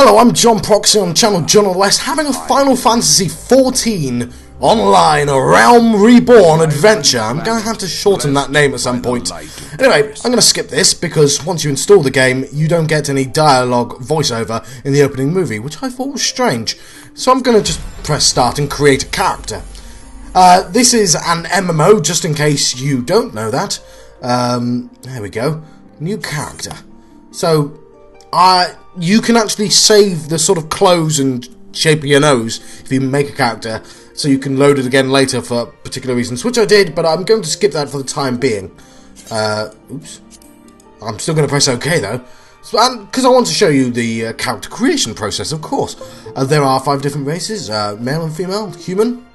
Hello, I'm John Proxy on channel John West, having a Final Fantasy XIV online Realm Reborn adventure. I'm going to have to shorten that name at some point. Anyway, I'm going to skip this because once you install the game, you don't get any dialogue voiceover in the opening movie, which I thought was strange. So I'm going to just press start and create a character. This is an MMO, just in case you don't know that. There we go. New character. So, you can actually save the sort of clothes and shape of your nose if you make a character, so you can load it again later for particular reasons, which I did, but I'm going to skip that for the time being. Oops. I'm still going to press OK, though, because I want to show you the character creation process, of course. There are 5 different races, male and female, human,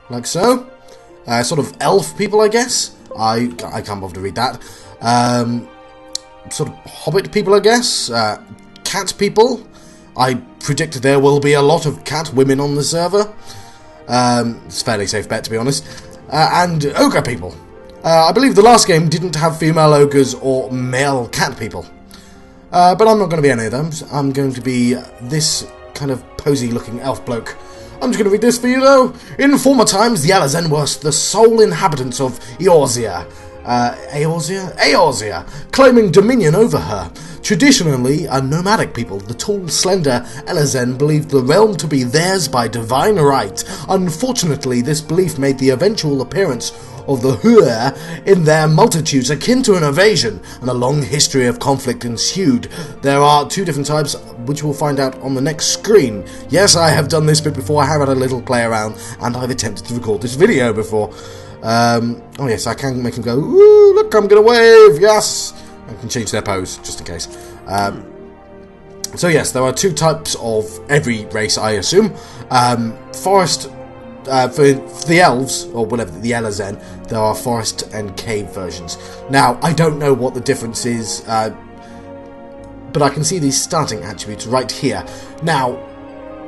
like so. Sort of elf people, I guess. I can't bother to read that. Sort of hobbit people, I guess. Cat people. I predict there will be a lot of cat women on the server. It's a fairly safe bet, to be honest. And ogre people. I believe the last game didn't have female ogres or male cat people. But I'm not going to be any of them. I'm going to be this kind of posy-looking elf bloke. I'm just going to read this for you, though. In former times, the Alazen were the sole inhabitants of Eorzea. Eorzea, claiming dominion over her. Traditionally a nomadic people, the tall, slender Alazen believed the realm to be theirs by divine right. Unfortunately, this belief made the eventual appearance of the Huer in their multitudes akin to an invasion, and a long history of conflict ensued. There are 2 different types, which we'll find out on the next screen. Yes, I have done this bit before. I have had a little play around, and I've attempted to record this video before. Oh yes, I can make them go, ooh, look, I'm gonna wave, yes! I can change their pose, just in case. So yes, there are 2 types of every race, I assume. Forest, for the elves, or whatever, the Alazen, there are forest and cave versions. Now, I don't know what the difference is, but I can see these starting attributes right here. Now,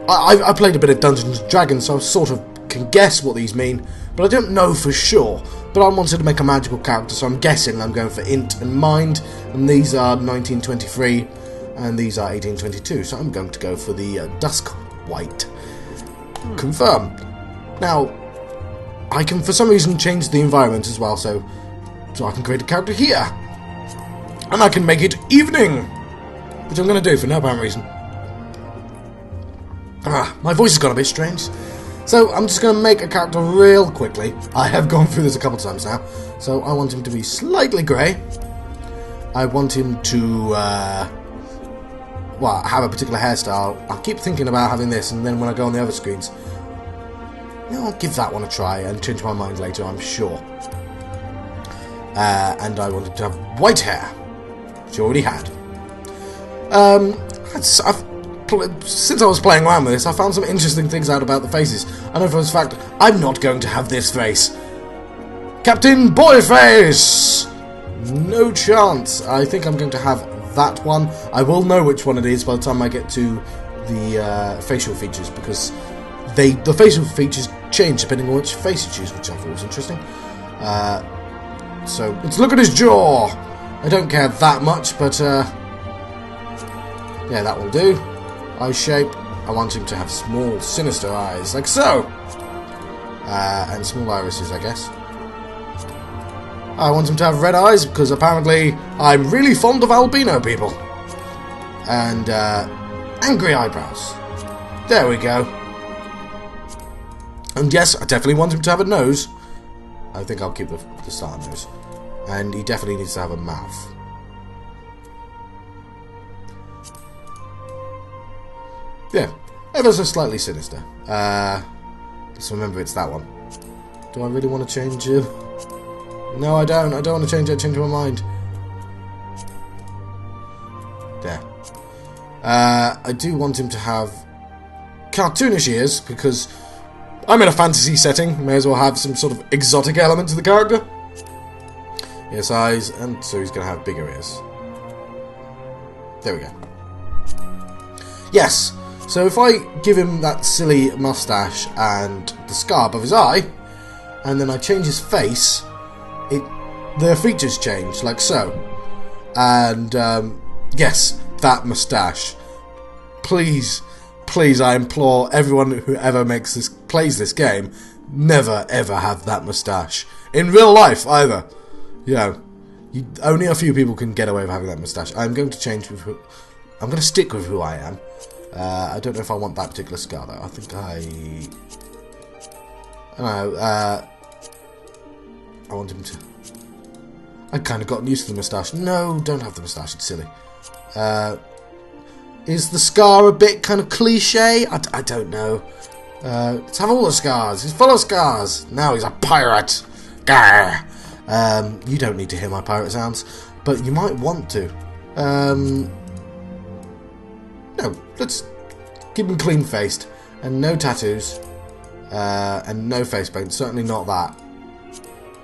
I played a bit of Dungeons & Dragons, so I sort of can guess what these mean, but I don't know for sure. But I wanted to make a magical character, so I'm guessing I'm going for int and mind, and these are 1923 and these are 1822, so I'm going to go for the dusk white. Confirm. Now, I can for some reason change the environment as well, so I can create a character here, and I can make it evening, which I'm going to do for no apparent reason. My voice has gone a bit strange. So, I'm just going to make a character real quickly. I have gone through this a couple of times now. So, I want him to be slightly grey. I want him to, well, have a particular hairstyle. I'll keep thinking about having this, and then when I go on the other screens, I'll give that one a try and change my mind later, I'm sure. And I want him to have white hair, which I already had. Since I was playing around with this, I found some interesting things out about the faces. I know for a fact I'm not going to have this face. Captain Boyface! No chance. I think I'm going to have that one. I will know which one it is by the time I get to the facial features, because the facial features change depending on which face you choose, which I thought was interesting. So, let's look at his jaw. I don't care that much, but yeah, that will do. Eye shape, I want him to have small, sinister eyes, like so! And small irises, I guess. I want him to have red eyes, because apparently I'm really fond of albino people. And, angry eyebrows. There we go. And yes, I definitely want him to have a nose. I think I'll keep the star nose. And he definitely needs to have a mouth. Yeah, ever so slightly sinister. Just remember it's that one. Do I really want to change it? No, I don't. I don't want to change it. Change my mind. There. I do want him to have cartoonish ears, because I'm in a fantasy setting. May as well have some sort of exotic element to the character. Yes, eyes, and so he's going to have bigger ears. There we go. Yes. So if I give him that silly mustache and the scar above his eye, and then I change his face, the features change, like so. And, yes, that mustache. please, please, I implore everyone who ever plays this game, never ever have that moustache. In real life, either. You know, only a few people can get away with having that moustache. I'm going to change with who... I'm going to stick with who I am. I don't know if I want that particular scar, though. I think I don't know, I want him to... I kind of gotten used to the moustache. No, don't have the moustache, it's silly. Is the scar a bit kind of cliche? I don't know. Let's have all the scars. He's full of scars. Now he's a pirate. Gah! You don't need to hear my pirate sounds, but you might want to. No, let's keep him clean-faced. And no tattoos. And no face paint. Certainly not that.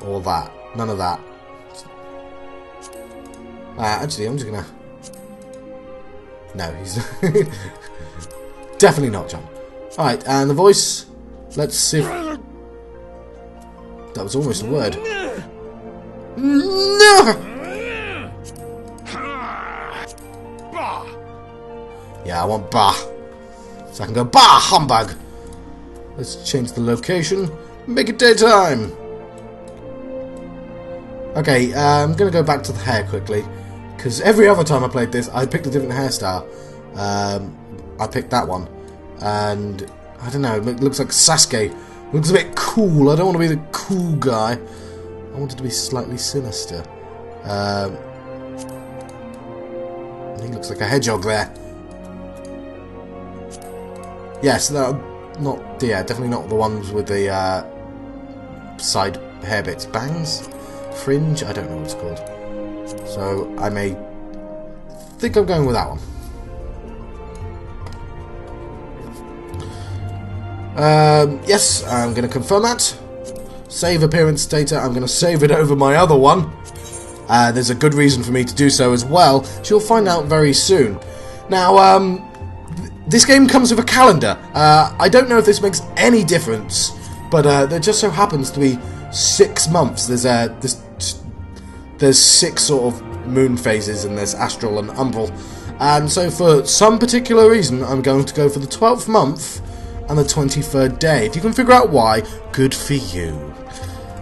Or that. None of that. Actually, I'm just gonna... No, he's... Definitely not John. Alright, and the voice... Let's see if... That was almost a word. No! Yeah, I want bah. So I can go bah, humbug! Let's change the location. Make it daytime! Okay, I'm gonna go back to the hair quickly. Because every other time I played this, I picked a different hairstyle. I picked that one. And, I don't know, it looks like Sasuke. It looks a bit cool. I don't want to be the cool guy. I want it to be slightly sinister. He looks like a hedgehog there. Yes, yeah, definitely not the ones with the side hair bits. Bangs? Fringe? I don't know what it's called. So I may think I'm going with that one. Yes, I'm going to confirm that. Save appearance data. I'm going to save it over my other one. There's a good reason for me to do so as well, which you'll find out very soon. Now, this game comes with a calendar. I don't know if this makes any difference, but there just so happens to be 6 months. There's 6 sort of moon phases, and there's astral and umbral. And so for some particular reason, I'm going to go for the 12th month and the 23rd day. If you can figure out why, good for you.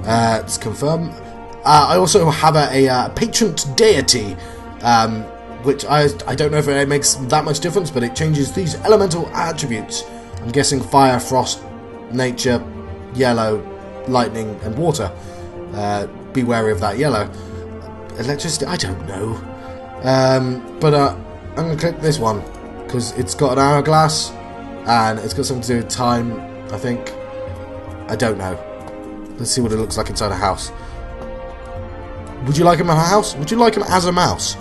Let's confirm. I also have a patron deity, which I don't know if it makes that much difference, but it changes these elemental attributes. I'm guessing fire, frost, nature, yellow, lightning, and water. Be wary of that yellow. Electricity, I don't know. But I'm going to click this one, because it's got an hourglass, and it's got something to do with time, I think. I don't know. Let's see what it looks like inside a house. Would you like him in a house? Would you like him as a mouse?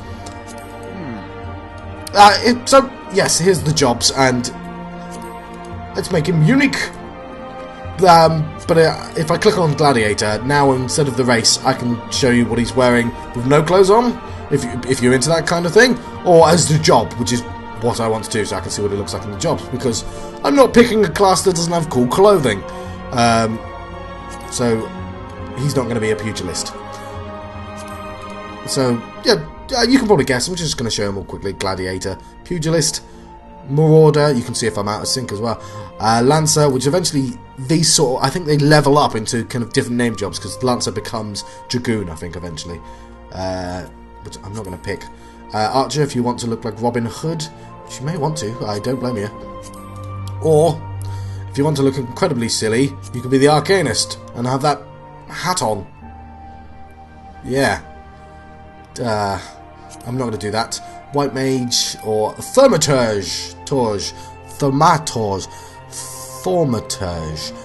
So, yes, here's the jobs, and let's make him unique. But if I click on Gladiator, now instead of the race, I can show you what he's wearing with no clothes on, if you're into that kind of thing, or as the job, which is what I want to do, so I can see what it looks like in the jobs, because I'm not picking a class that doesn't have cool clothing. So, he's not going to be a pugilist. So, yeah, you can probably guess. I'm just going to show him all quickly. Gladiator, Pugilist, Marauder, you can see if I'm out of sync as well. Lancer, which eventually, these sort of, I think they level up into kind of different name jobs, because Lancer becomes Dragoon, I think, eventually. Which I'm not going to pick. Archer, if you want to look like Robin Hood, which you may want to, I don't blame you. Or, if you want to look incredibly silly, you could be the Arcanist, and have that hat on. Yeah. I'm not going to do that. White Mage or Thaumaturge.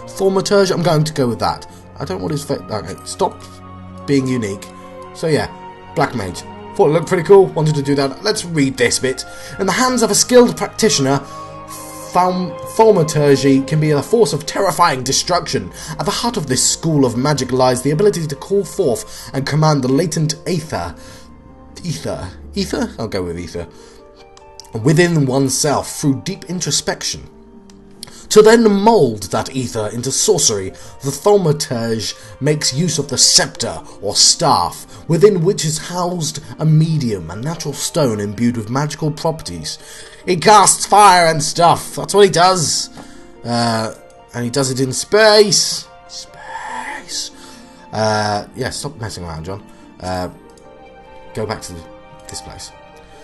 Thaumaturge. I'm going to go with that. I don't want his face. Okay, stop being unique. So yeah, Black Mage. Thought it looked pretty cool. Wanted to do that. Let's read this bit. In the hands of a skilled practitioner, Thaumaturgy can be a force of terrifying destruction. At the heart of this school of magic lies the ability to call forth and command the latent ether? I'll go with ether. Within oneself through deep introspection. To then mould that ether into sorcery, the thaumaturge makes use of the scepter, or staff, within which is housed a medium, a natural stone imbued with magical properties. He casts fire and stuff, that's what he does. And he does it in space. Yeah, stop messing around, John. Go back to this place.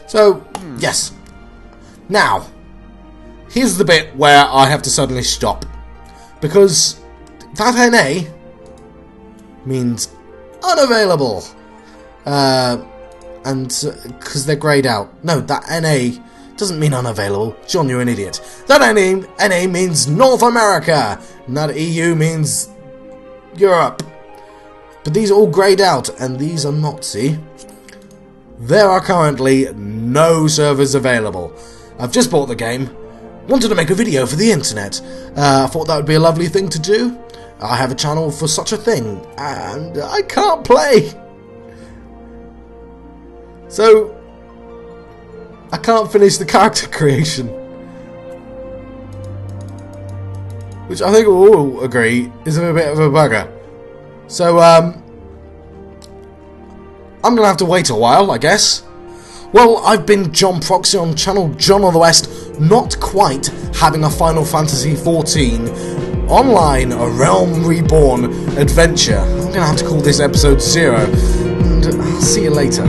So, yes. Now, here's the bit where I have to suddenly stop. Because that NA means unavailable. And because they're greyed out. No, that NA doesn't mean unavailable. John, you're an idiot. That NA means North America. And that EU means Europe. But these are all greyed out, and these are not, see? There are currently no servers available. I've just bought the game. Wanted to make a video for the internet. I thought that would be a lovely thing to do. I have a channel for such a thing, and I can't play. So, I can't finish the character creation. Which I think we'll all agree is a bit of a bugger. So, I'm going to have to wait a while, I guess. Well, I've been John Proxy on channel John of the West, not quite having a Final Fantasy XIV online, a Realm Reborn adventure. I'm going to have to call this episode 0, and I'll see you later.